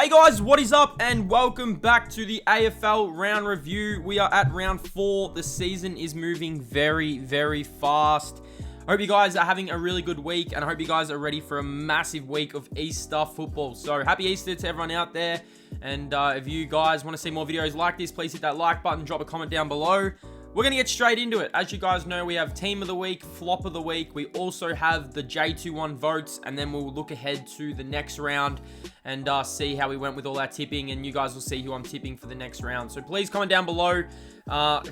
Hey guys, what is up and welcome back to the AFL round review. We are at round 4. The season is moving very, very fast. I hope you guys are having a really good week and I hope you guys are ready for a massive week of Easter football. So happy Easter to everyone out there. And if you guys want to see more videos like this, please hit that like button, drop a comment down below. We're going to get straight into it. As you guys know, we have Team of the Week, Flop of the Week. We also have the J21 votes, and then we'll look ahead to the next round and see how we went with all our tipping, and you guys will see who I'm tipping for the next round. So please comment down below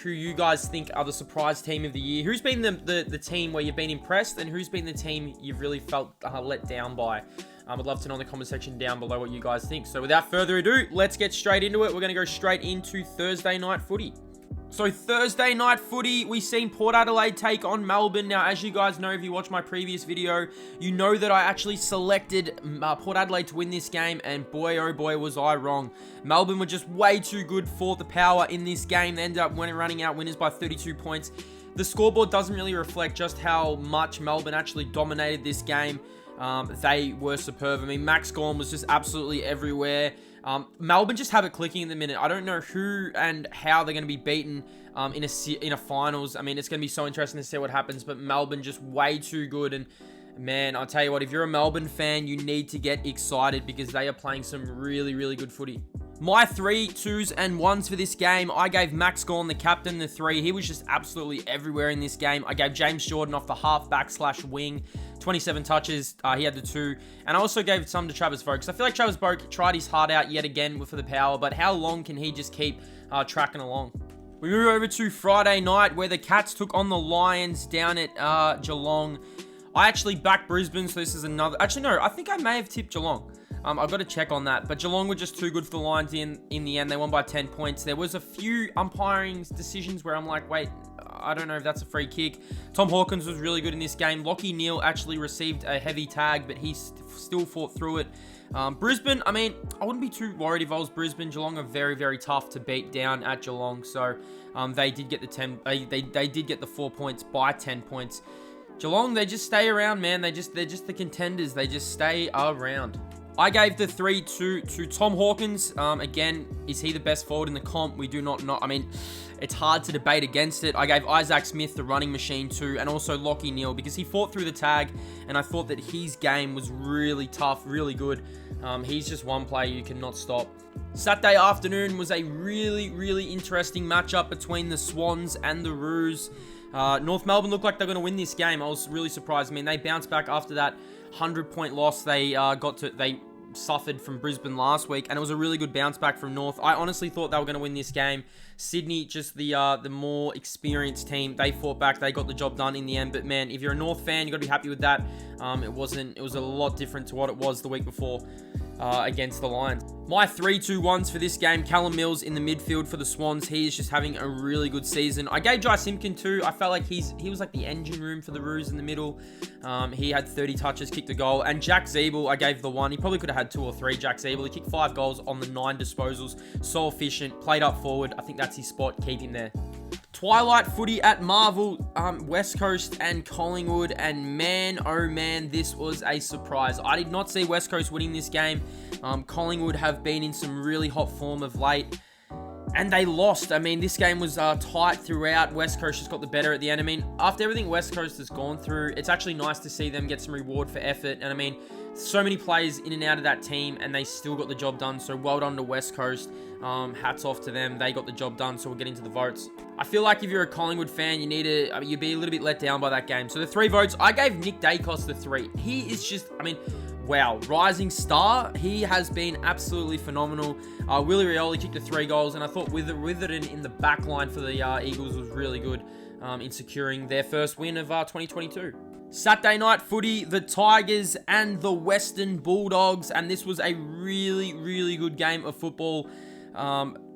who you guys think are the surprise team of the year. Who's been the team where you've been impressed, and who's been the team you've really felt let down by? I'd love to know in the comment section down below what you guys think. So without further ado, let's get straight into it. We're going to go straight into Thursday night footy. So Thursday night footy, we've seen Port Adelaide take on Melbourne. Now, as you guys know, if you watched my previous video, you know that I actually selected Port Adelaide to win this game, and boy, oh boy, was I wrong. Melbourne were just way too good for the power in this game. They ended up running out winners by 32 points. The scoreboard doesn't really reflect just how much Melbourne actually dominated this game. They were superb. I mean, Max Gorn was just absolutely everywhere. Melbourne just have it clicking in the minute. I don't know who and how they're going to be beaten in a finals. I mean, it's going to be so interesting to see what happens, but Melbourne just way too good. And man, I'll tell you what, if you're a Melbourne fan, you need to get excited because they are playing some really, really good footy. My 3, 2s, and 1s for this game, I gave Max Gorn, the captain, the 3. He was just absolutely everywhere in this game. I gave James Jordan off the half-back/wing, 27 touches. He had the 2. And I also gave some to Travis Boak, because I feel like Travis Boak tried his heart out yet again for the power, but how long can he just keep tracking along? We move over to Friday night, where the Cats took on the Lions down at Geelong. I actually backed Brisbane, so this is another... Actually, no, I think I may have tipped Geelong. I've got to check on that. But Geelong were just too good for the Lions in the end. They won by 10 points. There was a few umpiring decisions where I'm like, wait, I don't know if that's a free kick. Tom Hawkins was really good in this game. Lachie Neale actually received a heavy tag, but he still fought through it. Brisbane, I mean, I wouldn't be too worried if I was Brisbane. Geelong are very, very tough to beat down at Geelong. So they did get the 10. They did get the 4 points by 10 points. Geelong, they just stay around, man. They're just the contenders. They just stay around. I gave the 3 to Tom Hawkins. Again, is he the best forward in the comp? We do not know. I mean, it's hard to debate against it. I gave Isaac Smith the running machine too, and also Lachie Neale because he fought through the tag, and I thought that his game was really tough, really good. He's just one player you cannot stop. Saturday afternoon was a really, really interesting matchup between the Swans and the Roos. North Melbourne looked like they're going to win this game. I was really surprised. I mean, they bounced back after that 100-point loss they suffered from Brisbane last week, and it was a really good bounce back from North. I honestly thought they were going to win this game. Sydney, just the more experienced team, they fought back. They got the job done in the end. But man, if you're a North fan, you got to be happy with that. It was a lot different to what it was the week before against the Lions. My 3-2-1s for this game, Callum Mills in the midfield for the Swans. He is just having a really good season. I gave Jai Simpkin too. I felt like he was like the engine room for the Roos in the middle. He had 30 touches, kicked a goal. And Jack Zeeble, I gave the 1. He probably could have had 2 or 3. Jack Zeeble, he kicked 5 goals on the 9 disposals. So efficient, played up forward. I think that's his spot. Keep him there. Twilight footy at Marvel, West Coast and Collingwood, and man, oh man, this was a surprise. I did not see West Coast winning this game. Collingwood have been in some really hot form of late, and they lost. I mean, this game was tight throughout. West Coast just got the better at the end. I mean, after everything West Coast has gone through, it's actually nice to see them get some reward for effort, and I mean, so many players in and out of that team, and they still got the job done, so well done to West Coast. Hats off to them. They got the job done, so we'll get into the votes. I feel like if you're a Collingwood fan, you'd be a little bit let down by that game. So the 3 votes, I gave Nick Dacos the 3. He is just, I mean, wow, rising star. He has been absolutely phenomenal. Willie Rioli kicked the 3 goals, and I thought Witherden in the back line for the Eagles was really good in securing their first win of 2022. Saturday night footy, the Tigers and the Western Bulldogs, and this was a really, really good game of football.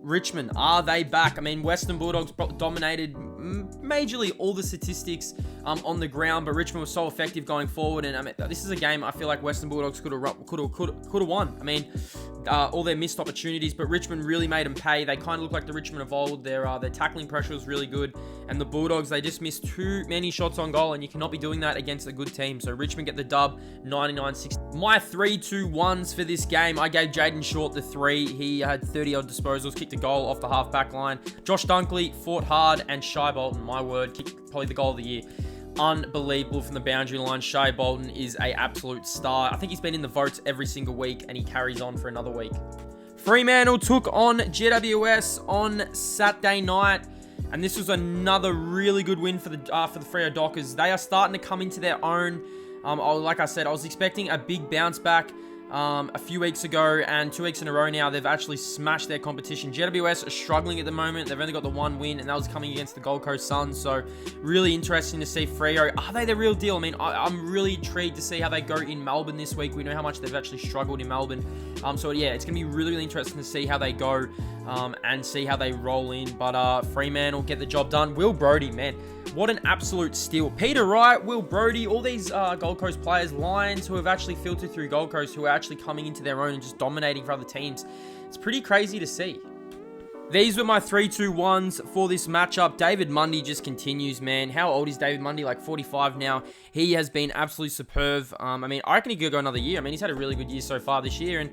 Richmond, are they back? I mean, Western Bulldogs dominated majorly all the statistics on the ground, but Richmond was so effective going forward. And I mean, this is a game I feel like Western Bulldogs could have won. I mean, all their missed opportunities, but Richmond really made them pay. They kind of look like the Richmond of old. Their tackling pressure was really good, and the Bulldogs, they just missed too many shots on goal, and you cannot be doing that against a good team. So Richmond get the dub, 99-60. My 3-2-1s for this game, I gave Jaden Short the 3. He had 30-odd disposals, kicked a goal off the half-back line. Josh Dunkley fought hard, and Shai Bolton, my word, kicked probably the goal of the year. Unbelievable from the boundary line. Shai Bolton is a absolute star. I think he's been in the votes every single week, and he carries on for another week. Fremantle took on GWS on Saturday night, and this was another really good win for the Freo Dockers. They are starting to come into their own. Like I said, I was expecting a big bounce back a few weeks ago, and 2 weeks in a row now, they've actually smashed their competition. GWS are struggling at the moment. They've only got the 1 win, and that was coming against the Gold Coast Suns. So really interesting to see Freo. Are they the real deal? I mean, I'm really intrigued to see how they go in Melbourne this week. We know how much they've actually struggled in Melbourne. So yeah, it's going to be really, really interesting to see how they go and see how they roll in. But Fremantle get the job done. Will Brodie, man, what an absolute steal. Peter Wright, Will Brodie, all these Gold Coast players, Lions, who have actually filtered through Gold Coast, who are actually coming into their own and just dominating for other teams. It's pretty crazy to see. These were my 3-2-1s for this matchup. David Mundy just continues, man. How old is David Mundy? Like 45 now. He has been absolutely superb. I mean, I reckon he could go another year. I mean, he's had a really good year so far this year, and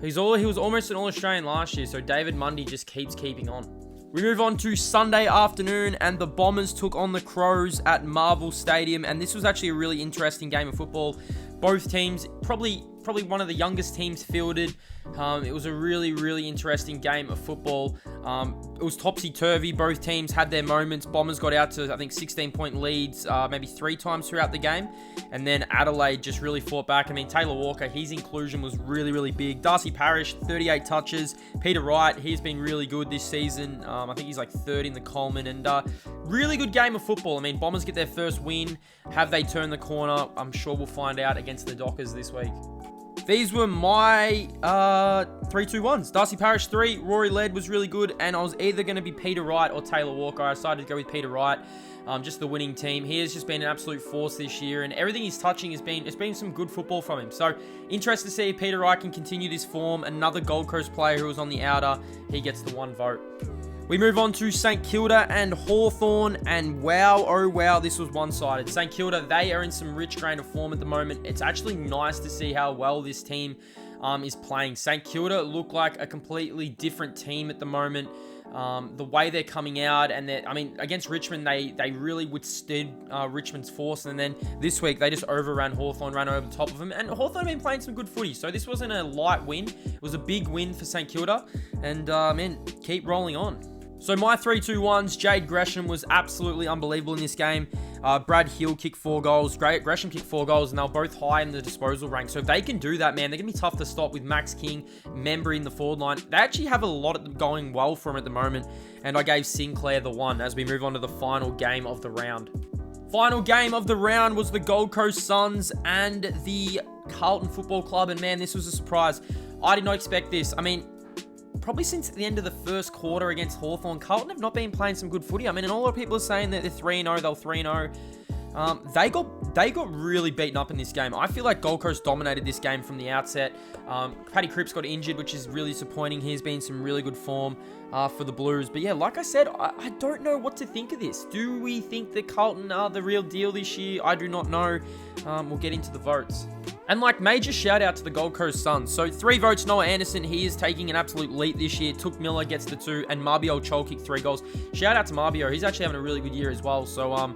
he was almost an All-Australian last year, so David Mundy just keeps keeping on. We move on to Sunday afternoon, and the Bombers took on the Crows at Marvel Stadium, and this was actually a really interesting game of football. Both teams, probably one of the youngest teams fielded. It was a really, really interesting game of football. It was topsy-turvy. Both teams had their moments. Bombers got out to, I think, 16-point leads maybe 3 times throughout the game. And then Adelaide just really fought back. I mean, Taylor Walker, his inclusion was really, really big. Darcy Parish, 38 touches. Peter Wright, he's been really good this season. I think he's like 3rd in the Coleman. And really good game of football. I mean, Bombers get their first win. Have they turned the corner? I'm sure we'll find out against the Dockers this week. These were my 3-2-1s. Darcy Parish 3, Rory Laird was really good, and I was either going to be Peter Wright or Taylor Walker. I decided to go with Peter Wright, just the winning team. He has just been an absolute force this year, and everything he's touching it's been some good football from him. So, interested to see if Peter Wright can continue this form. Another Gold Coast player who was on the outer, he gets the 1 vote. We move on to St Kilda and Hawthorn, and wow, oh wow, this was one-sided. St Kilda, they are in some rich grain of form at the moment. It's actually nice to see how well this team is playing. St Kilda look like a completely different team at the moment. The way they're coming out, and against Richmond, they really withstood Richmond's force, and then this week they just overran Hawthorn, ran over the top of them, and Hawthorn have been playing some good footy, so this wasn't a light win. It was a big win for St Kilda, and man, keep rolling on. So my 3-2-1s, Jade Gresham was absolutely unbelievable in this game. Brad Hill kicked 4 goals. Gresham kicked 4 goals, and they're both high in the disposal rank. So if they can do that, man, they're going to be tough to stop with Max King, member in the forward line. They actually have a lot going well for them at the moment, and I gave Sinclair the 1 as we move on to the final game of the round. Final game of the round was the Gold Coast Suns and the Carlton Football Club, and man, this was a surprise. I did not expect this. I mean, probably since the end of the first quarter against Hawthorn, Carlton have not been playing some good footy. I mean, and a lot of people are saying that they're 3-0, they're 3-0. They got really beaten up in this game. I feel like Gold Coast dominated this game from the outset. Paddy Cripps got injured, which is really disappointing. He's been in some really good form for the Blues. But yeah, like I said, I don't know what to think of this. Do we think that Carlton are the real deal this year? I do not know. We'll get into the votes. And major shout out to the Gold Coast Suns. So 3 votes, Noah Anderson. He is taking an absolute leap this year. Took Miller gets the 2, and Marbio Chol kicked 3 goals. Shout out to Marbio. He's actually having a really good year as well. So,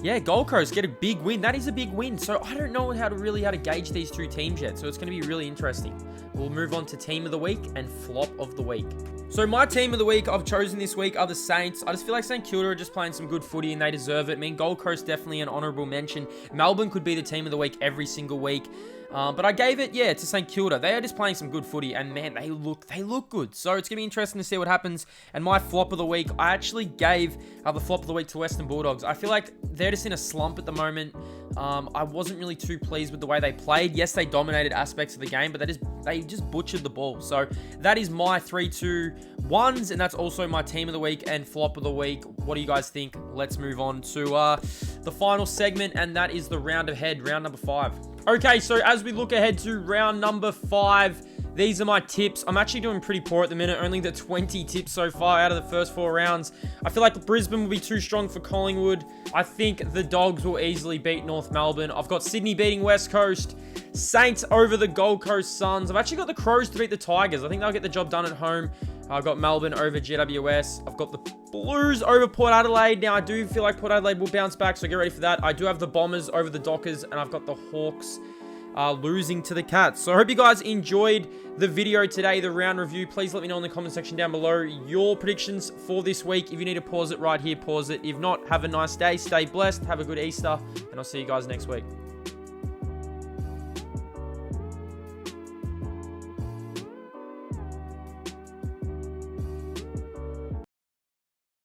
yeah, Gold Coast get a big win. That is a big win. So I don't know how to gauge these 2 teams yet. So it's going to be really interesting. We'll move on to Team of the Week and Flop of the Week. So my Team of the Week I've chosen this week are the Saints. I just feel like St Kilda are just playing some good footy and they deserve it. I mean, Gold Coast definitely an honourable mention. Melbourne could be the Team of the Week every single week. But I gave it, to St Kilda. They are just playing some good footy, and man, they look good. So it's going to be interesting to see what happens. And my flop of the week, I actually gave the flop of the week to Western Bulldogs. I feel like they're just in a slump at the moment. I wasn't really too pleased with the way they played. Yes, they dominated aspects of the game, but they just butchered the ball. So that is my 3-2-1s, and that's also my Team of the Week and Flop of the Week. What do you guys think? Let's move on to the final segment, and that is the round ahead, round number 5. Okay, so as we look ahead to round number 5, these are my tips. I'm actually doing pretty poor at the minute, only the 20 tips so far out of the first 4 rounds. I feel like Brisbane will be too strong for Collingwood. I think the Dogs will easily beat North Melbourne. I've got Sydney beating West Coast, Saints over the Gold Coast Suns. I've actually got the Crows to beat the Tigers. I think they'll get the job done at home. I've got Melbourne over GWS. I've got the Blues over Port Adelaide. Now, I do feel like Port Adelaide will bounce back, so get ready for that. I do have the Bombers over the Dockers, and I've got the Hawks losing to the Cats. So I hope you guys enjoyed the video today, the round review. Please let me know in the comment section down below your predictions for this week. If you need to pause it right here, pause it. If not, have a nice day. Stay blessed. Have a good Easter, and I'll see you guys next week.